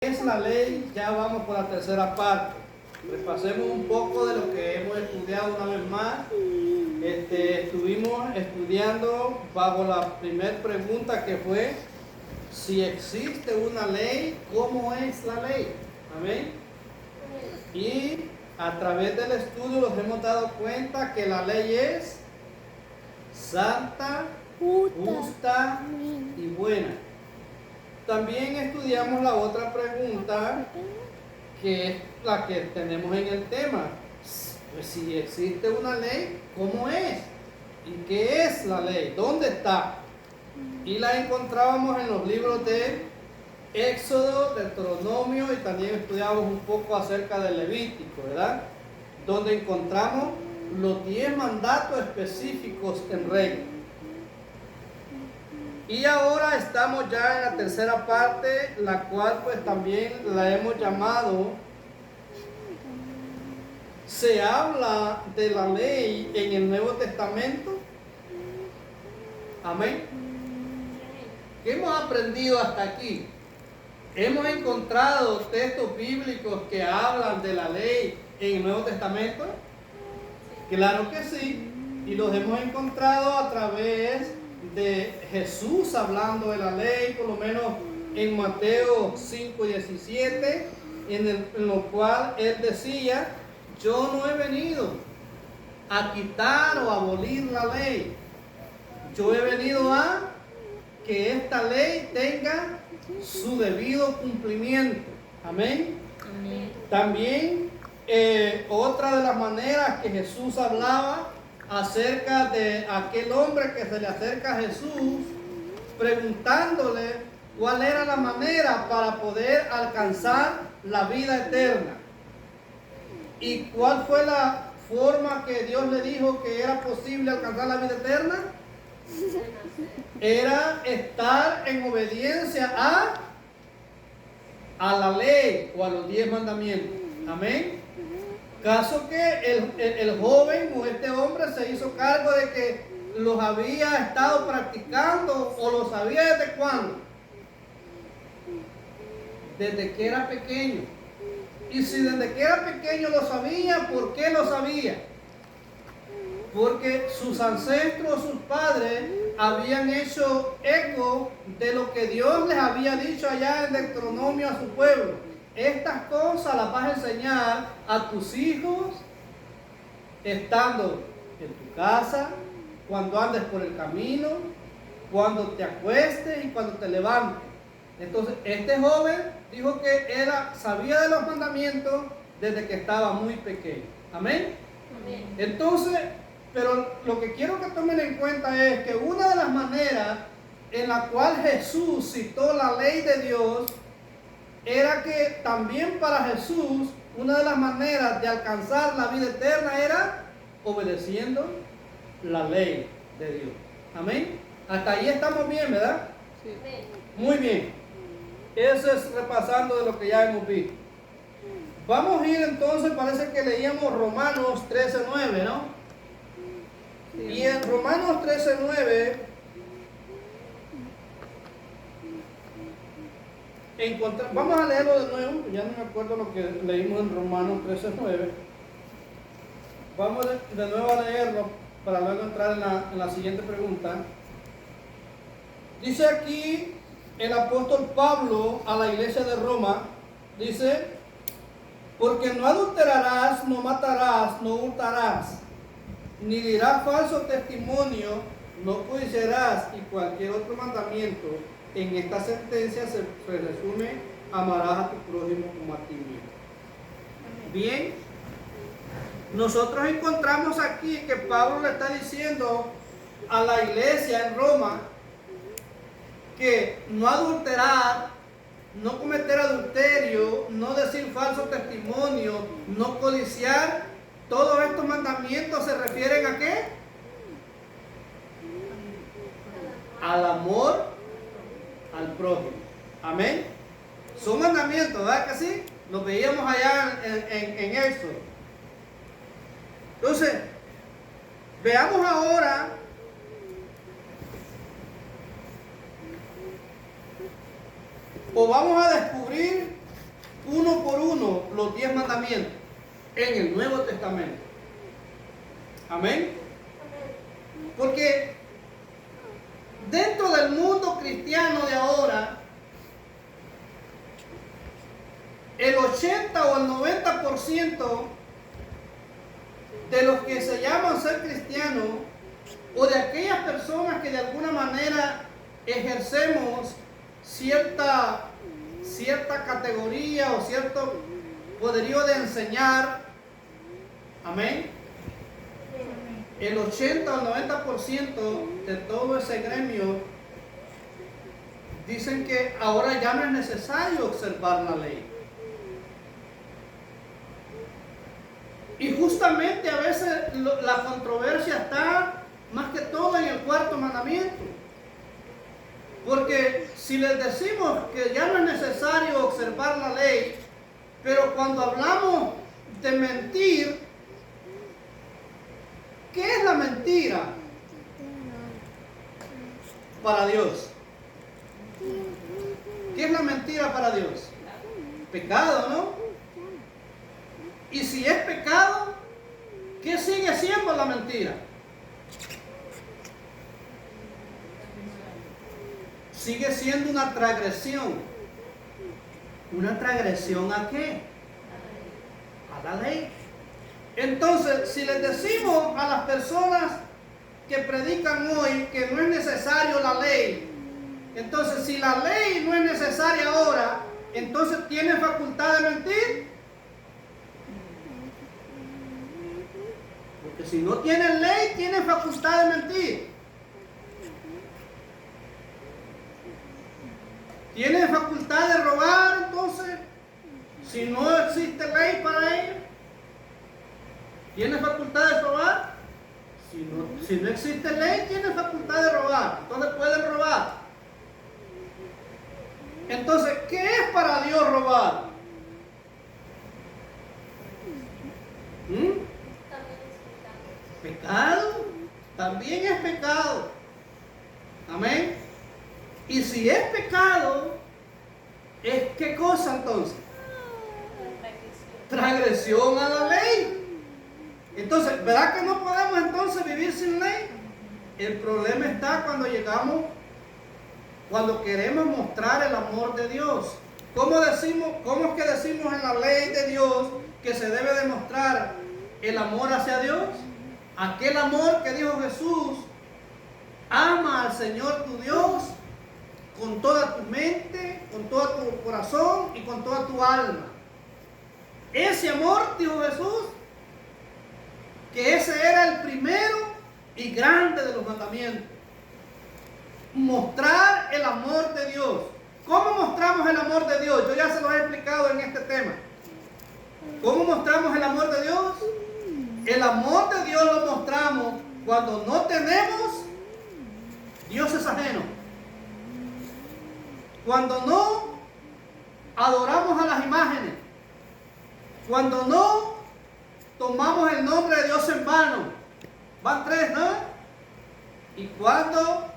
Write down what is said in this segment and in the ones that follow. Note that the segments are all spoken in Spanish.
Es la ley, ya vamos por la tercera parte. Repasemos un poco de lo que hemos estudiado una vez más. Estuvimos estudiando bajo la primera pregunta, que fue si existe una ley, ¿cómo es la ley? Amén. Y a través del estudio nos hemos dado cuenta que la ley es santa, justa y buena. También estudiamos la otra pregunta, que es la que tenemos en el tema. Pues si existe una ley, ¿cómo es? ¿Y qué es la ley? ¿Dónde está? Y la encontrábamos en los libros de Éxodo, Deuteronomio, y también estudiamos un poco acerca del Levítico, ¿verdad? Donde encontramos los 10 mandatos específicos en regla. Y ahora estamos ya en la tercera parte, la cual pues también la hemos llamado, ¿se habla de la ley en el Nuevo Testamento? Amén. ¿Qué hemos aprendido hasta aquí? ¿Hemos encontrado textos bíblicos que hablan de la ley en el Nuevo Testamento? Claro que sí, y los hemos encontrado a través de Jesús hablando de la ley, por lo menos en Mateo 5:17, en lo cual él decía: yo no he venido a quitar o abolir la ley, yo he venido a que esta ley tenga su debido cumplimiento. Amén. Amén. También otra de las maneras que Jesús hablaba acerca de aquel hombre que se le acerca a Jesús preguntándole cuál era la manera para poder alcanzar la vida eterna. ¿Y cuál fue la forma que Dios le dijo que era posible alcanzar la vida eterna? Era estar en obediencia a la ley o a los 10 mandamientos. Amén. Caso que el joven o este hombre se hizo cargo de que los había estado practicando, o los sabía desde cuándo. Desde que era pequeño. Y si desde que era pequeño lo sabía, ¿por qué lo sabía? Porque sus ancestros, sus padres, habían hecho eco de lo que Dios les había dicho allá en Deuteronomio a su pueblo. Estas cosas las vas a enseñar a tus hijos estando en tu casa, cuando andes por el camino, cuando te acuestes y cuando te levantes. Entonces, este joven dijo que sabía de los mandamientos desde que estaba muy pequeño. Amén. Amén. Entonces, pero lo que quiero que tomen en cuenta es que una de las maneras en la cual Jesús citó la ley de Dios era que también para Jesús una de las maneras de alcanzar la vida eterna era obedeciendo la ley de Dios. Amén. Hasta ahí estamos bien, ¿verdad? Sí. Muy bien. Eso es repasando de lo que ya hemos visto. Vamos a ir entonces, parece que leíamos Romanos 13:9, ¿no? Sí. Y en Romanos 13:9 vamos a leerlo de nuevo, ya no me acuerdo lo que leímos en Romanos 13:9. Vamos de nuevo a leerlo para luego entrar en la siguiente pregunta. Dice aquí el apóstol Pablo a la iglesia de Roma, dice: porque no adulterarás, no matarás, no hurtarás, ni dirás falso testimonio, no codiciarás, y cualquier otro mandamiento. En esta sentencia se resume: amarás a tu prójimo como a ti mismo. Bien, nosotros encontramos aquí que Pablo le está diciendo a la iglesia en Roma que no adulterar, no cometer adulterio, no decir falso testimonio, no codiciar. Todos estos mandamientos se refieren ¿a qué? Al amor al prójimo. Amén. Son mandamientos, ¿verdad que sí? Los veíamos allá en Éxodo. Entonces, veamos ahora o vamos a descubrir mandamiento en el Nuevo Testamento. Amén. Porque dentro del mundo cristiano de ahora, el 80 o el 90% de los que se llaman ser cristianos, o de aquellas personas que de alguna manera ejercemos cierta categoría o cierto poderío de enseñar, amén, el 80 o 90% de todo ese gremio dicen que ahora ya no es necesario observar la ley. Y justamente a veces la controversia está más que todo en el cuarto mandamiento. Porque si les decimos que ya no es necesario observar la ley, pero cuando hablamos de mentir, ¿qué es la mentira para Dios? ¿Qué es la mentira para Dios? Pecado, ¿no? Y si es pecado, ¿qué sigue siendo la mentira? Sigue siendo una transgresión. ¿Una transgresión a qué? A la ley. Entonces, si les decimos a las personas que predican hoy que no es necesario la ley, entonces si la ley no es necesaria ahora, entonces ¿tienen facultad de mentir? Porque si no tienen ley, tienen facultad de mentir. ¿Tienen facultad de robar entonces? Si no existe ley para ello. ¿Tienen facultad de robar? Si no existe ley, tienen facultad de robar. Entonces pueden robar. Entonces, ¿qué es para Dios robar? Pecado. También es pecado. Amén. Y si es pecado, ¿es qué cosa entonces? Transgresión a la ley. Entonces, ¿verdad que no podemos entonces vivir sin ley? El problema está cuando queremos mostrar el amor de Dios. ¿Cómo es que decimos en la ley de Dios que se debe demostrar el amor hacia Dios? Aquel amor que dijo Jesús: ama al Señor tu Dios con toda tu mente, con todo tu corazón y con toda tu alma. Ese amor, dijo Jesús, que ese era el primero y grande de los mandamientos. Mostrar el amor de Dios. ¿Cómo mostramos el amor de Dios? Yo ya se lo he explicado en este tema. ¿Cómo mostramos el amor de Dios? El amor de Dios lo mostramos cuando no tenemos dioses ajenos. Cuando no adoramos a las imágenes. Cuando no tomamos el nombre de Dios en vano. Van tres, ¿no? Y cuando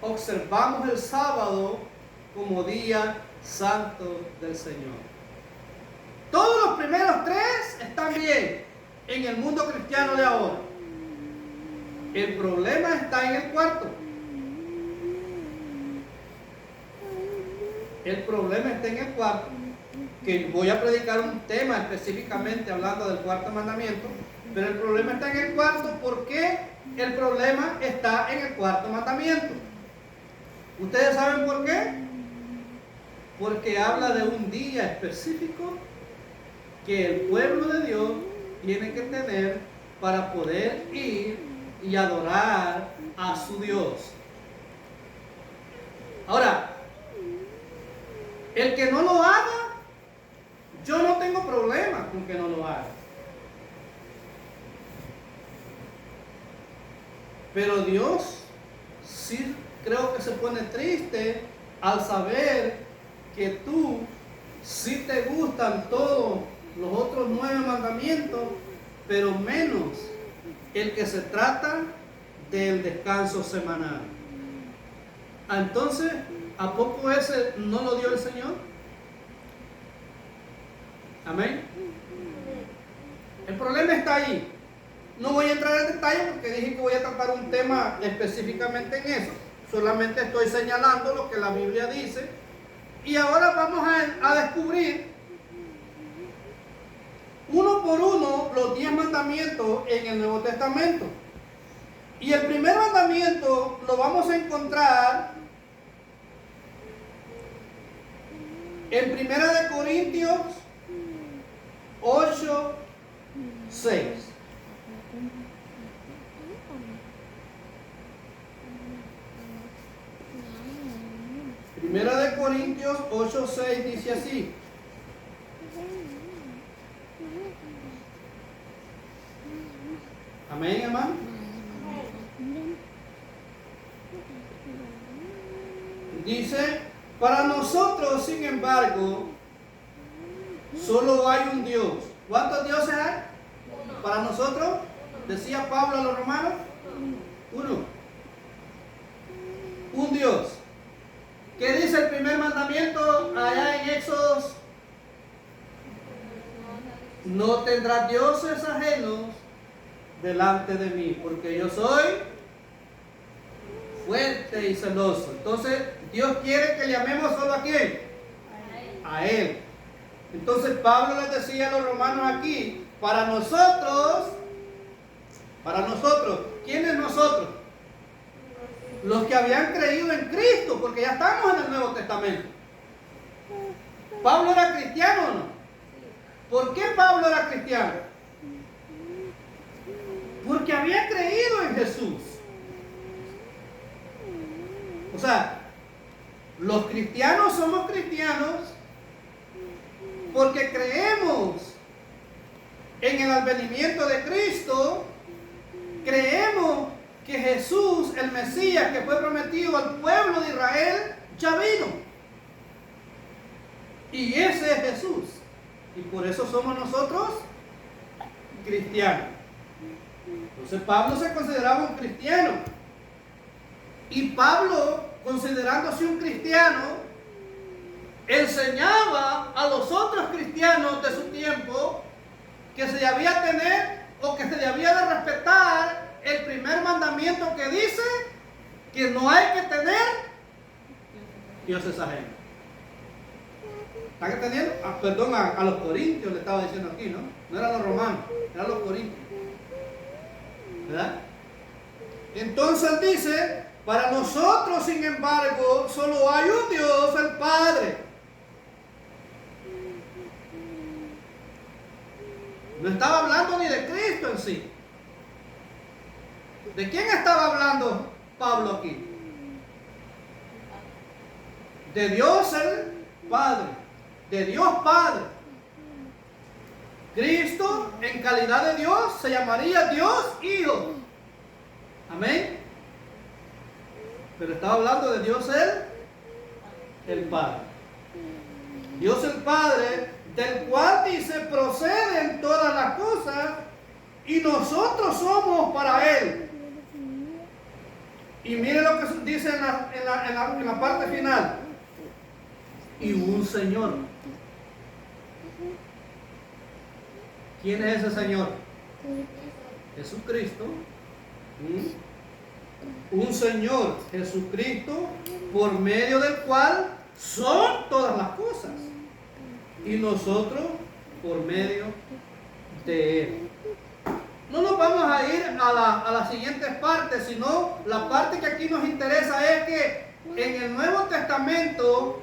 observamos el sábado como día santo del Señor. Todos los primeros tres están bien en el mundo cristiano de ahora. El problema está en el cuarto. El problema está en el cuarto, que voy a predicar un tema específicamente hablando del cuarto mandamiento, pero el problema está en el cuarto. ¿Por qué el problema está en el cuarto mandamiento? ¿Ustedes saben por qué? Porque habla de un día específico que el pueblo de Dios tiene que tener para poder ir y adorar a su Dios. Ahora, el que no lo haga, yo no tengo problema con que no lo haga. Pero Dios sí creo que se pone triste al saber que tú sí te gustan todos los otros 9 mandamientos, pero menos el que se trata del descanso semanal. Entonces, ¿a poco ese no lo dio el Señor? Amén. El problema está ahí. No voy a entrar en detalle porque dije que voy a tratar un tema específicamente en eso. Solamente estoy señalando lo que la Biblia dice. Y ahora vamos a descubrir uno por uno los 10 mandamientos en el Nuevo Testamento. Y el primer mandamiento lo vamos a encontrar en 1 Corintios 8, 6. Primera de Corintios 8, 6 dice así. Amén, hermano. Dice, para nosotros, sin embargo, solo hay un Dios. ¿Cuántos dioses hay? Para nosotros, decía Pablo a los romanos, uno. Un Dios. ¿Qué dice el primer mandamiento allá en Éxodo? No tendrás dioses ajenos delante de mí, porque yo soy fuerte y celoso. Entonces, Dios quiere que le amemos solo a quién? A Él. Entonces, Pablo les decía a los romanos aquí, para nosotros, ¿quiénes nosotros? Los que habían creído en Cristo, porque ya estamos en el Nuevo Testamento. ¿Pablo era cristiano o no? ¿Por qué Pablo era cristiano? Porque había creído en Jesús. O sea, los cristianos somos cristianos porque creemos en el advenimiento de Cristo, creemos que Jesús, el Mesías que fue prometido al pueblo de Israel, ya vino. Y ese es Jesús. Y por eso somos nosotros cristianos. Entonces Pablo se consideraba un cristiano. Y Pablo, considerándose un cristiano, enseñaba a los otros cristianos de su tiempo que se debía tener o que se debía de respetar el primer mandamiento que dice que no hay que tener dioses ajenos. ¿Están entendiendo? Perdón, a los corintios le estaba diciendo aquí, ¿no? No eran los romanos, eran los corintios. ¿Verdad? Entonces dice, para nosotros, sin embargo, solo hay un Dios, el Padre. No estaba hablando ni de Cristo en sí. ¿De quién estaba hablando Pablo aquí? De Dios el Padre. De Dios Padre. Cristo, en calidad de Dios, se llamaría Dios Hijo. Amén. Pero estaba hablando de Dios el Padre. Dios el Padre, del cual dice proceden todas las cosas y nosotros somos para Él. Y mire lo que dice en la parte final. Y un Señor. ¿Quién es ese Señor? Jesucristo. Un Señor, Jesucristo, por medio del cual son todas las cosas. Y nosotros por medio de Él. No nos vamos a ir a las siguientes partes, sino la parte que aquí nos interesa es que en el Nuevo Testamento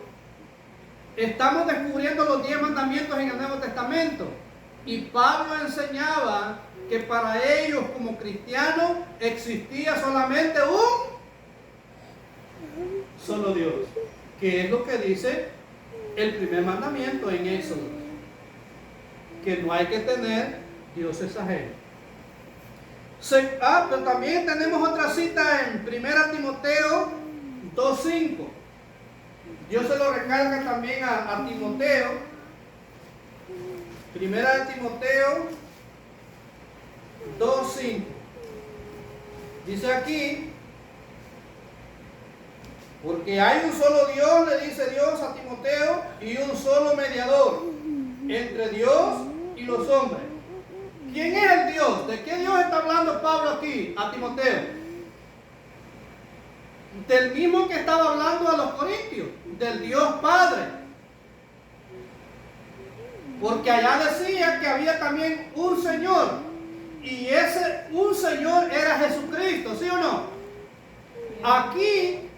estamos descubriendo los 10 mandamientos en el Nuevo Testamento. Y Pablo enseñaba que para ellos como cristianos existía solamente un solo Dios, que es lo que dice el primer mandamiento en Éxodo, que no hay que tener dioses ajenos. Pero también tenemos otra cita en 1 Timoteo 2:5. Dios se lo recarga también a Timoteo. 1 Timoteo 2:5. Dice aquí, porque hay un solo Dios, le dice Dios a Timoteo, y un solo mediador entre Dios y los hombres, ¿Quién es el Dios? ¿De qué Dios está hablando Pablo aquí a Timoteo? Del mismo que estaba hablando a los corintios, del Dios Padre. Porque allá decía que había también un Señor, y ese un Señor era Jesucristo, ¿sí o no? Aquí,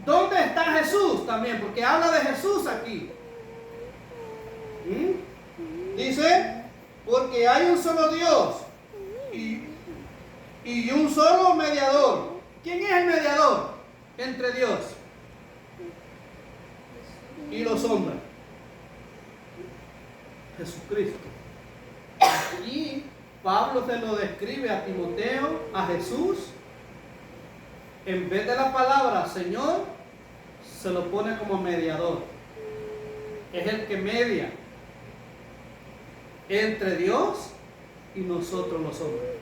¿dónde está Jesús también? Porque habla de Jesús aquí. Dice, porque hay un solo Dios y un solo mediador. ¿Quién es el mediador entre Dios y los hombres? Jesucristo. Y Pablo se lo describe a Timoteo, a Jesús. En vez de la palabra Señor, se lo pone como mediador. Es el que media entre Dios y nosotros los hombres.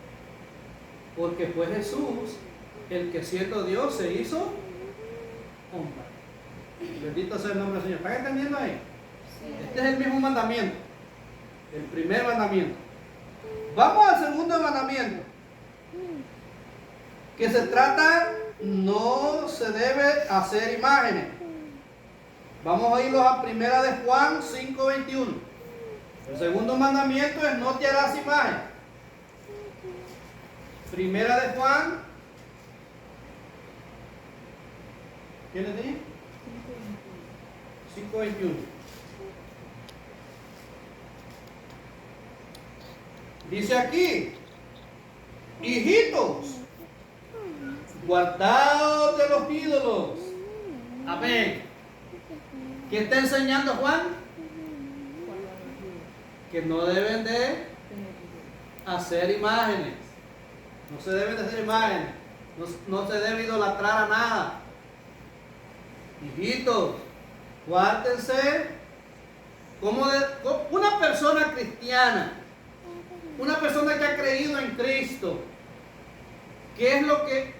Porque fue Jesús el que siendo Dios se hizo hombre. Bendito sea el nombre del Señor. ¿Están entendiendo ahí? Este es el mismo mandamiento. El primer mandamiento. Vamos al segundo mandamiento. Que se trata, no se debe hacer imágenes. Vamos a irlos a 1 de Juan 5:21. El segundo mandamiento es no te harás imagen. 1 de Juan. ¿Quién es ahí? 5:21. Dice aquí, hijitos, guardaos de los ídolos. Amén. ¿Qué está enseñando Juan? Que no deben de hacer imágenes. No se deben de hacer imágenes. No se debe idolatrar a nada. Hijitos, guárdense como una persona cristiana, una persona que ha creído en Cristo.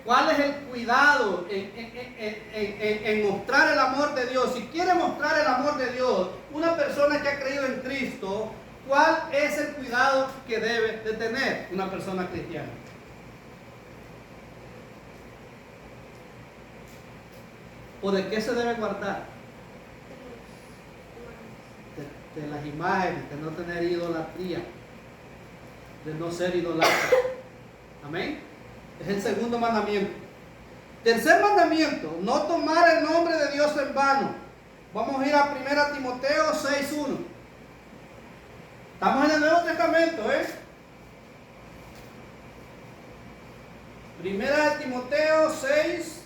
¿Cuál es el cuidado en mostrar el amor de Dios? Si quiere mostrar el amor de Dios, una persona que ha creído en Cristo, ¿cuál es el cuidado que debe de tener una persona cristiana? ¿O de qué se debe guardar? De las imágenes, de no tener idolatría, de no ser idólatra. Amén. Es el segundo mandamiento. Tercer mandamiento, no tomar el nombre de Dios en vano. Vamos a ir a 1 Timoteo 6:1. Estamos en el Nuevo Testamento, ¿eh? 1 Timoteo 6:1.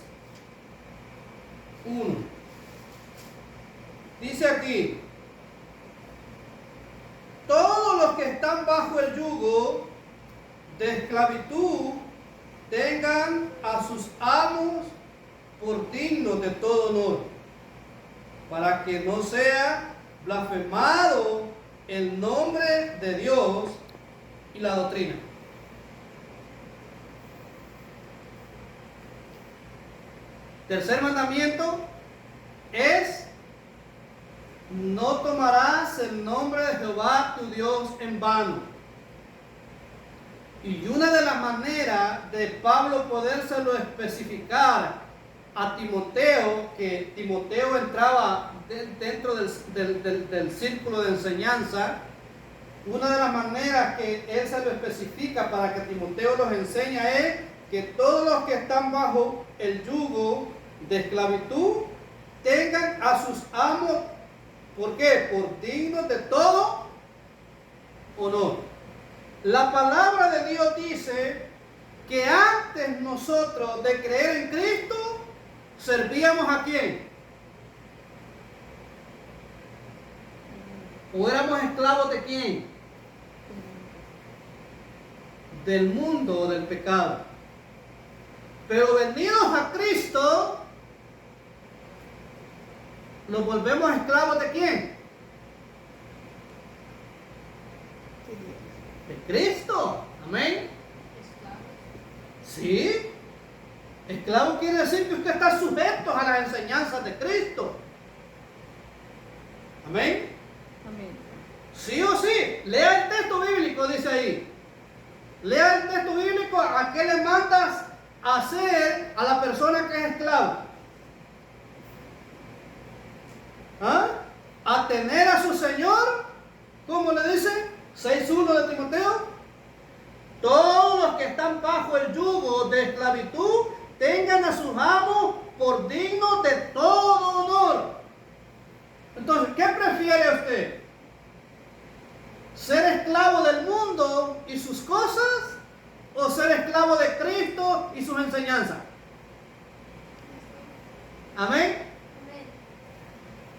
Dice aquí, todos los que están bajo el yugo de esclavitud tengan a sus amos por dignos de todo honor, para que no sea blasfemado el nombre de Dios y la doctrina. Tercer mandamiento es: no tomarás el nombre de Jehová tu Dios en vano. Y una de las maneras de Pablo podérselo especificar a Timoteo, que Timoteo entraba dentro del círculo de enseñanza, una de las maneras que él se lo especifica para que Timoteo los enseña es que todos los que están bajo el yugo de esclavitud tengan a sus amos, ¿por qué? Por dignos de todo honor. La palabra de Dios dice que antes nosotros de creer en Cristo, servíamos ¿a quién? ¿O éramos esclavos de quién? Del mundo o del pecado. Pero vendidos a Cristo, nos volvemos esclavos de quién? De Cristo. Amén. ¿Sí? Esclavo quiere decir que usted está sujeto a las enseñanzas de Cristo. Amén. Amén. Sí o sí. Lea el texto bíblico, dice ahí. Lea el texto bíblico. ¿A qué le mandas hacer a la persona que es esclavo? ¿Ah? A tener a su Señor, ¿cómo le dice? 6:1 de Timoteo. Todos los que están bajo el yugo de esclavitud tengan a sus amos por dignos de todo honor. Entonces, ¿qué prefiere usted? ¿Ser esclavo del mundo y sus cosas? ¿O ser esclavo de Cristo y sus enseñanzas? Amén.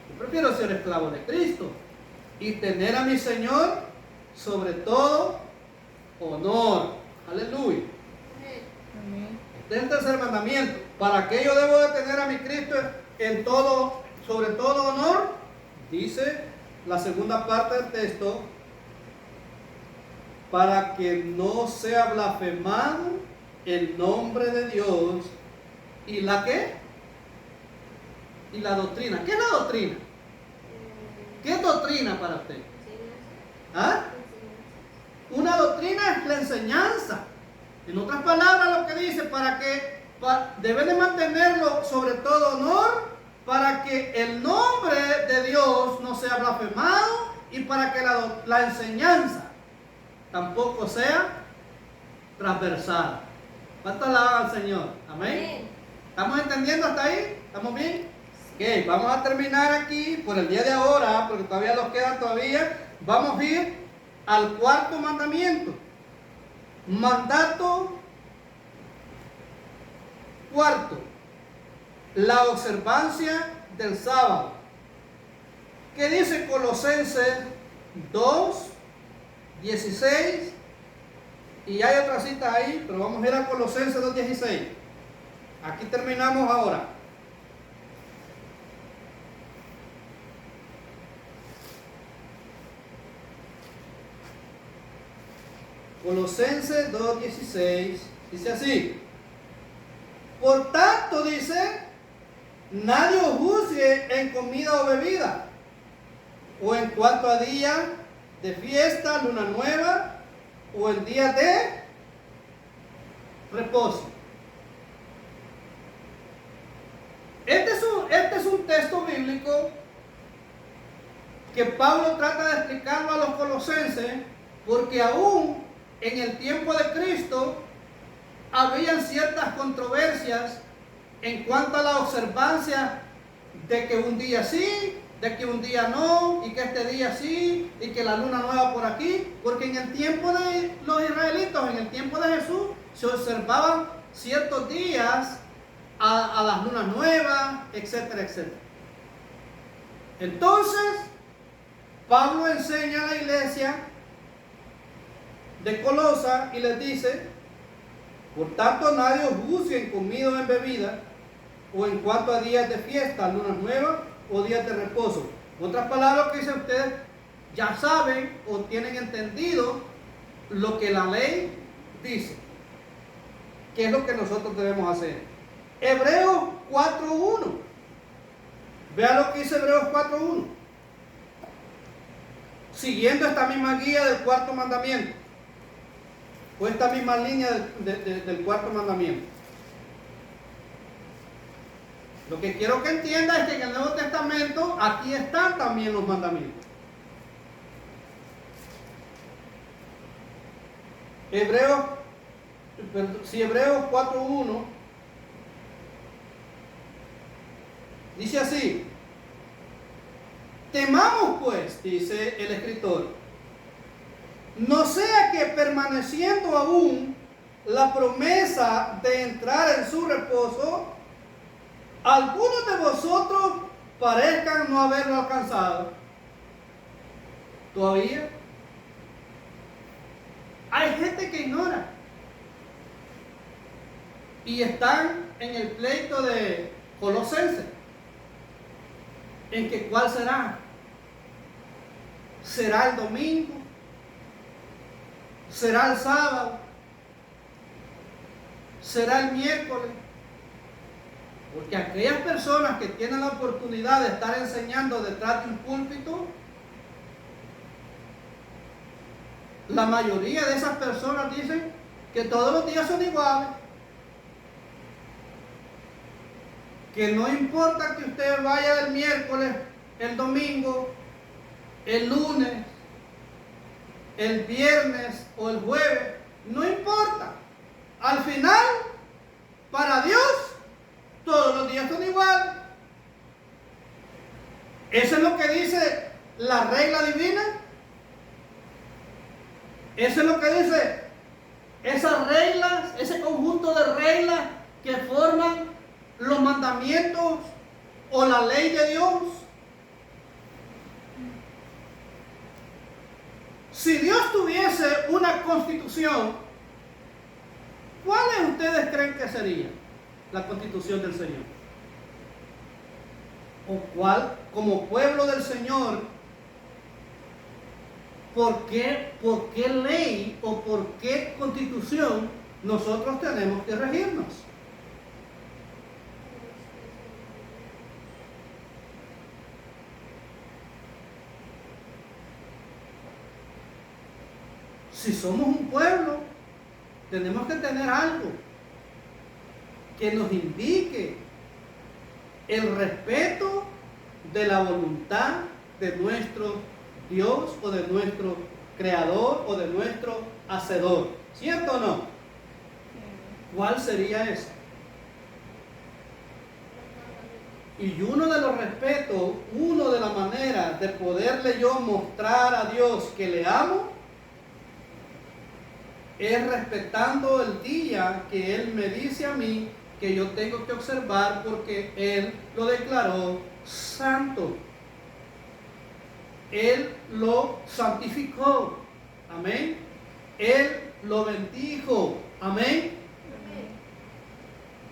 Yo prefiero ser esclavo de Cristo y tener a mi Señor sobre todo honor. Aleluya. Amén. Este es el tercer mandamiento. ¿Para qué yo debo de tener a mi Cristo en todo, sobre todo honor? Dice la segunda parte del texto: para que no sea blasfemado el nombre de Dios y la ¿qué? Y la doctrina. ¿Qué es la doctrina? ¿Qué es doctrina para usted? ¿Ah? Una doctrina es la enseñanza. En otras palabras, lo que dice, debe de mantenerlo sobre todo honor, para que el nombre de Dios no sea blasfemado y para que la enseñanza tampoco sea transversal. ¿Cuánto alaban al Señor? Amén. ¿Estamos entendiendo hasta ahí? ¿Estamos bien? Ok, vamos a terminar aquí por el día de ahora, porque todavía nos queda todavía. Vamos a ir al cuarto mandamiento. Mandato cuarto: la observancia del sábado. ¿Qué dice Colosenses 2:16? Y hay otra cita ahí, pero vamos a ir a Colosenses 2:16. Aquí terminamos ahora. Colosenses 2:16 dice así: por tanto, dice, nadie os juzgue en comida o bebida, o en cuanto a día de fiesta, luna nueva, o el día de reposo. Este es un texto bíblico que Pablo trata de explicarlo a los colosenses, porque aún en el tiempo de Cristo habían ciertas controversias en cuanto a la observancia de que un día sí, de que un día no, y que este día sí, y que la luna nueva por aquí, porque en el tiempo de los israelitas, en el tiempo de Jesús, se observaban ciertos días a las lunas nuevas, etcétera, etcétera. Entonces, Pablo enseña a la iglesia de Colosa y les dice: por tanto, nadie os juzgue en comida o en bebida, o en cuanto a días de fiesta, lunas nuevas o días de reposo. En otras palabras, que dicen ustedes, ya saben o tienen entendido lo que la ley dice. ¿Qué es lo que nosotros debemos hacer? Hebreos 4:1. Vea lo que dice Hebreos 4:1. Siguiendo esta misma guía del cuarto mandamiento, o esta misma línea del cuarto mandamiento. Lo que quiero que entienda es que en el Nuevo Testamento aquí están también los mandamientos. Hebreos 4:1 dice así: temamos pues, dice el escritor, no sea que permaneciendo aún la promesa de entrar en su reposo, algunos de vosotros parezcan no haberlo alcanzado. Todavía hay gente que ignora y están en el pleito de Colosenses, en que ¿cuál será? ¿Será el domingo? ¿Será el sábado? ¿Será el miércoles? Porque aquellas personas que tienen la oportunidad de estar enseñando detrás de un púlpito, la mayoría de esas personas dicen que todos los días son iguales. Que no importa que usted vaya el miércoles, el domingo, el lunes, el viernes o el jueves, no importa. Al final, para Dios, todos los días son iguales. Eso es lo que dice la regla divina. Eso es lo que dice esas reglas, ese conjunto de reglas que forman los mandamientos o la ley de Dios. Si Dios tuviese una constitución, ¿cuáles ustedes creen que sería la constitución del Señor? ¿O cuál, como pueblo del Señor, por qué ley o por qué constitución nosotros tenemos que regirnos? Si somos un pueblo, tenemos que tener algo que nos indique el respeto de la voluntad de nuestro Dios o de nuestro Creador o de nuestro Hacedor. ¿Cierto o no? ¿Cuál sería eso? Y uno de los respetos, una de las maneras de poderle yo mostrar a Dios que le amo, es respetando el día que Él me dice a mí que yo tengo que observar porque Él lo declaró santo. Él lo santificó. Amén. Él lo bendijo. Amén.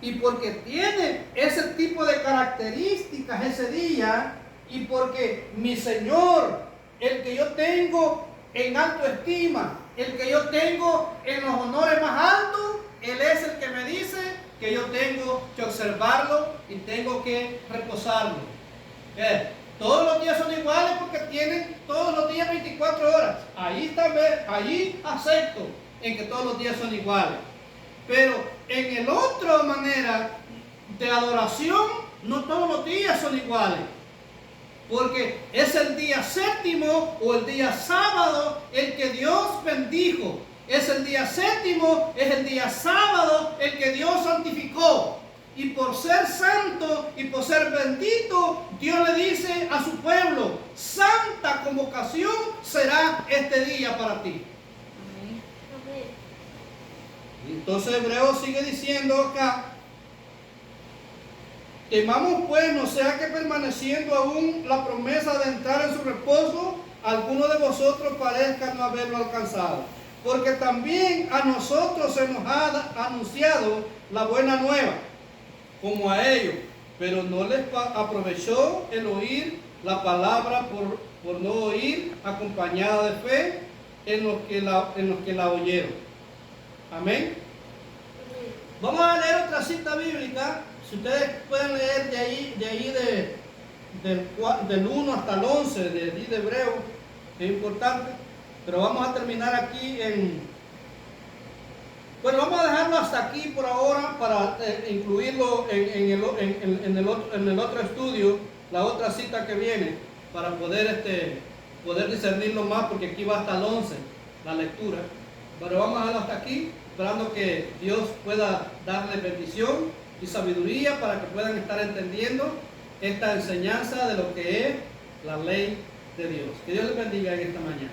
Y porque tiene ese tipo de características ese día, y porque mi Señor, el que yo tengo en alto estima, el que yo tengo en los honores más altos, Él es el que me dice que yo tengo que observarlo y tengo que reposarlo. Todos los días son iguales porque tienen todos los días 24 horas. Allí acepto en que todos los días son iguales. Pero en el otra manera de adoración, no todos los días son iguales. Porque es el día séptimo o el día sábado el que Dios bendijo. Es el día séptimo, es el día sábado el que Dios santificó. Y por ser santo y por ser bendito, Dios le dice a su pueblo, santa convocación será este día para ti. Entonces Hebreo sigue diciendo acá, temamos pues, no sea que permaneciendo aún la promesa de entrar en su reposo, alguno de vosotros parezca no haberlo alcanzado. Porque también a nosotros se nos ha anunciado la buena nueva, como a ellos, pero no les aprovechó el oír la palabra por no oír, acompañada de fe en los que la oyeron. Amén. Vamos a leer otra cita bíblica. Si ustedes pueden leer del 1 hasta el 11 de Hebreo, es importante. Pero vamos a terminar aquí bueno, vamos a dejarlo hasta aquí por ahora para incluirlo en el otro estudio, la otra cita que viene, para poder discernirlo más, porque aquí va hasta el 11 la lectura. Pero vamos a dejarlo hasta aquí, esperando que Dios pueda darle bendición y sabiduría para que puedan estar entendiendo esta enseñanza de lo que es la ley de Dios. Que Dios les bendiga en esta mañana.